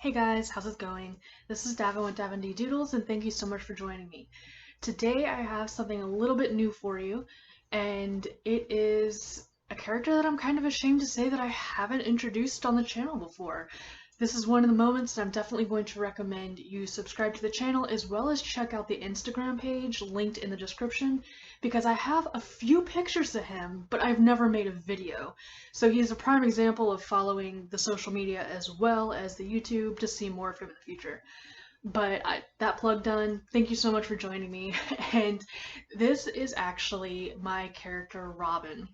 Hey guys, how's it going? This is Davin with davindeedoodles, and thank you so much for joining me. Today I have something a little bit new for you, and it is a character that I'm kind of ashamed to say that I haven't introduced on the channel before. This is one of the moments that I'm definitely going to recommend you subscribe to the channel as well as check out the Instagram page linked in the description because I have a few pictures of him, but I've never made a video. So he's a prime example of following the social media as well as the YouTube to see more of him in the future. But that plug done, thank you so much for joining me. And this is actually my character RobIn.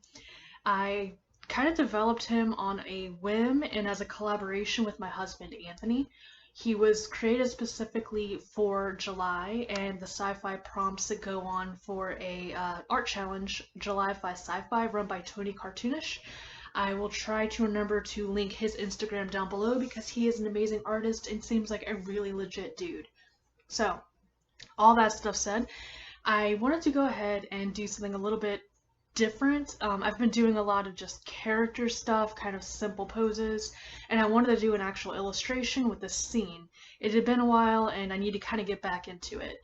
I kind of developed him on a whim and as a collaboration with my husband Anthony. He was created specifically for July and the sci-fi prompts that go on for a art challenge, July by Sci-Fi, run by Tony Cartoonish. I will try to remember to link his Instagram down below because he is an amazing artist and seems like a really legit dude. So, all that stuff said, I wanted to go ahead and do something a little bit different. I've been doing a lot of just character stuff, kind of simple poses, and I wanted to do an actual illustration with this scene. It had been a while and I need to kind of get back into it.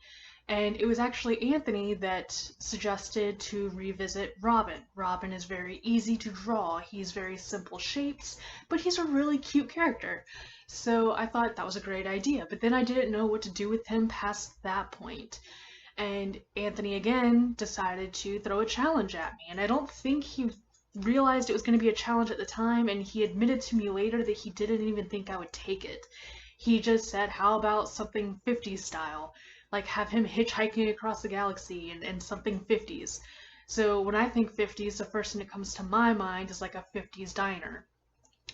And it was actually Anthony that suggested to revisit RobIn. RobIn is very easy to draw. He's very simple shapes, but he's a really cute character. So I thought that was a great idea, but then I didn't know what to do with him past that point. And Anthony again decided to throw a challenge at me, and I don't think he realized it was going to be a challenge at the time, and he admitted to me later that he didn't even think I would take it. He just said, how about something 50s style? Like have him hitchhiking across the galaxy and something 50s. So when I think 50s, the first thing that comes to my mind is like a 50s diner.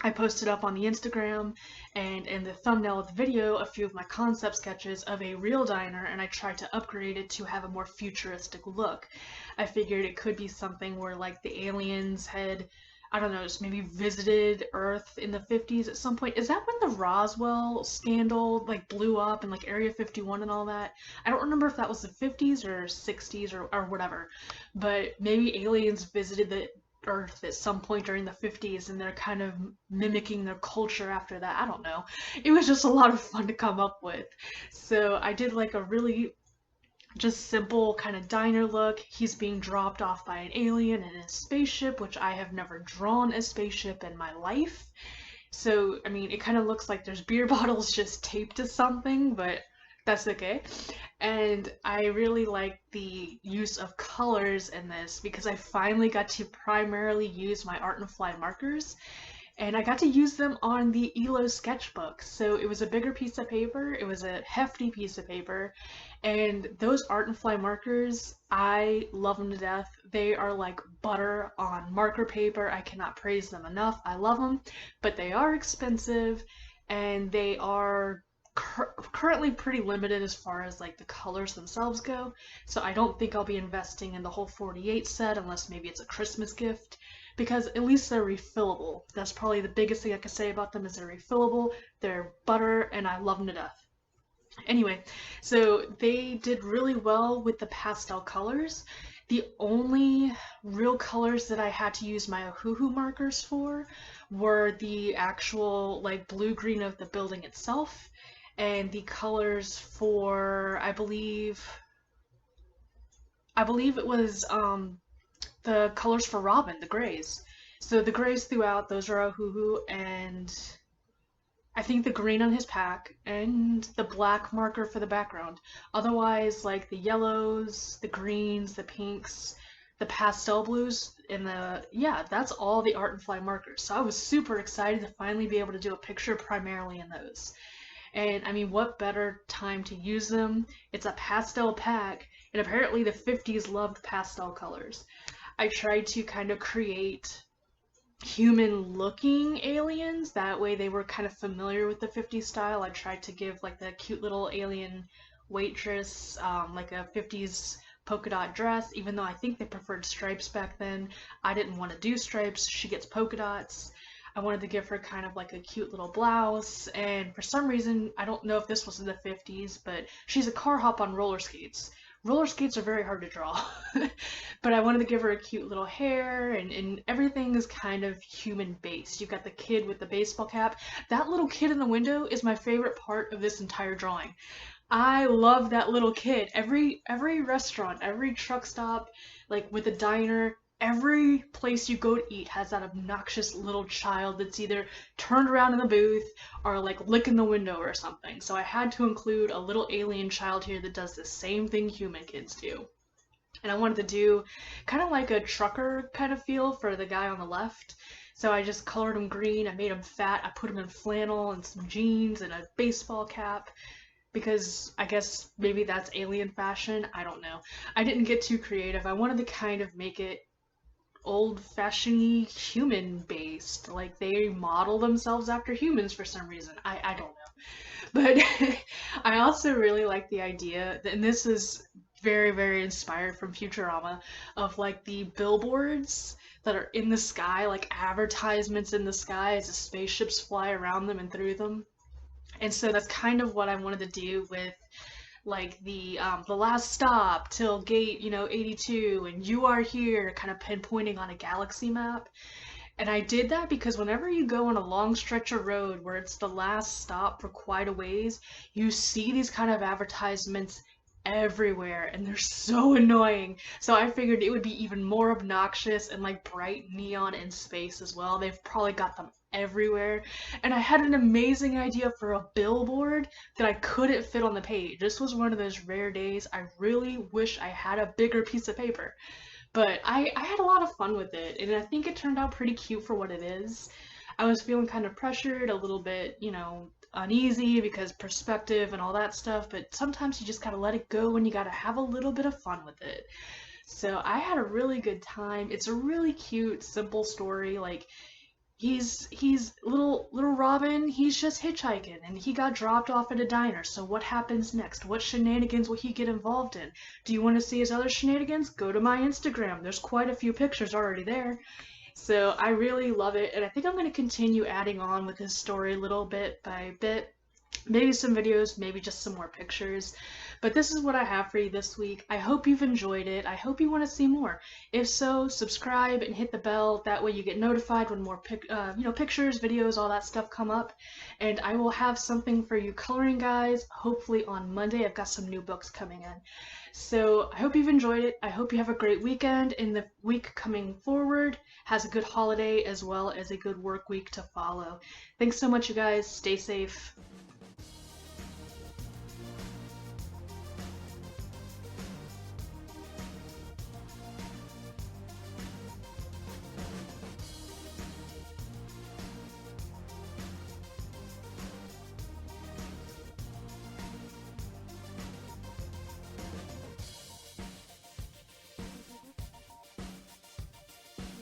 I posted up on the Instagram and in the thumbnail of the video a few of my concept sketches of a real diner, and I tried to upgrade it to have a more futuristic look. I figured it could be something where like the aliens had, I don't know, just maybe visited Earth in the 50s at some point. Is that when the Roswell scandal like blew up and like Area 51 and all that? I don't remember if that was the 50s or 60s or whatever, but maybe aliens visited the Earth at some point during the 50s and they're kind of mimicking their culture after that. I don't know. It was just a lot of fun to come up with. So I did like a really just simple kind of diner look. He's being dropped off by an alien in a spaceship, which I have never drawn a spaceship in my life. So, I mean, it kind of looks like there's beer bottles just taped to something, but that's okay. And I really like the use of colors in this because I finally got to primarily use my Art and Fly markers, and I got to use them on the Illo Sketchbook. So it was a bigger piece of paper, it was a hefty piece of paper, and those Art and Fly markers, I love them to death. They are like butter on marker paper. I cannot praise them enough. I love them, but they are expensive and they are currently pretty limited as far as like the colors themselves go, so I don't think I'll be investing in the whole 48 set unless maybe it's a Christmas gift, because at least they're refillable. That's probably the biggest thing I can say about them is they're refillable, they're butter, and I love them to death. Anyway, so they did really well with the pastel colors. The only real colors that I had to use my OHUHU markers for were the actual like blue-green of the building itself, and the colors for I believe it was the colors for RobIn, the grays. So the grays throughout, those are OHUHU, and I think the green on his pack and the black marker for the background. Otherwise, like the yellows, the greens, the pinks, the pastel blues, and that's all the Art and Fly markers. So I was super excited to finally be able to do a picture primarily in those. And I mean, what better time to use them? It's a pastel pack, and apparently the 50s loved pastel colors. I tried to kind of create human-looking aliens, that way they were kind of familiar with the 50s style. I tried to give like the cute little alien waitress like a 50s polka dot dress, even though I think they preferred stripes back then. I didn't want to do stripes, she gets polka dots. I wanted to give her kind of like a cute little blouse, and for some reason, I don't know if this was in the 50s, but she's a car hop on roller skates, roller skates are very hard to draw. But I wanted to give her a cute little hair, and everything is kind of human based. You've got the kid with the baseball cap. That little kid in the window is my favorite part of this entire drawing. I love that little kid. Every restaurant, every truck stop, like with a diner, every place you go to eat has that obnoxious little child that's either turned around in the booth or like licking the window or something. So I had to include a little alien child here that does the same thing human kids do. And I wanted to do kind of like a trucker kind of feel for the guy on the left. So I just colored him green, I made him fat, I put him in flannel and some jeans and a baseball cap because I guess maybe that's alien fashion. I don't know. I didn't get too creative. I wanted to kind of make it old-fashioned human based. Like they model themselves after humans for some reason. I don't know. But I also really like the idea, and this is very, very inspired from Futurama, of like the billboards that are in the sky, like advertisements in the sky as the spaceships fly around them and through them. And so that's kind of what I wanted to do with like the last stop till gate 82 and you are here, kind of pinpointing on a galaxy map. And I did that because whenever you go on a long stretch of road where it's the last stop for quite a ways, you see these kind of advertisements everywhere and they're so annoying. So I figured it would be even more obnoxious and like bright neon in space as well. They've probably got them everywhere. And I had an amazing idea for a billboard that I couldn't fit on the page. This was one of those rare days. I really wish I had a bigger piece of paper. But I had a lot of fun with it, and I think it turned out pretty cute for what it is. I was feeling kind of pressured, a little bit, uneasy because perspective and all that stuff, but sometimes you just gotta let it go and you gotta have a little bit of fun with it. So I had a really good time. It's a really cute, simple story. Like he's little Robin, he's just hitchhiking and he got dropped off at a diner. So what happens next? What shenanigans will he get involved in? Do you want to see his other shenanigans? Go to my Instagram. There's quite a few pictures already there. So I really love it, and I think I'm going to continue adding on with this story little bit by bit. Maybe some videos, maybe just some more pictures. But this is what I have for you this week. I hope you've enjoyed it. I hope you want to see more. If so, subscribe and hit the bell. That way you get notified when more pictures, videos, all that stuff come up. And I will have something for you coloring guys, hopefully on Monday. I've got some new books coming in. So I hope you've enjoyed it. I hope you have a great weekend, and the week coming forward has a good holiday as well as a good work week to follow. Thanks so much, you guys. Stay safe.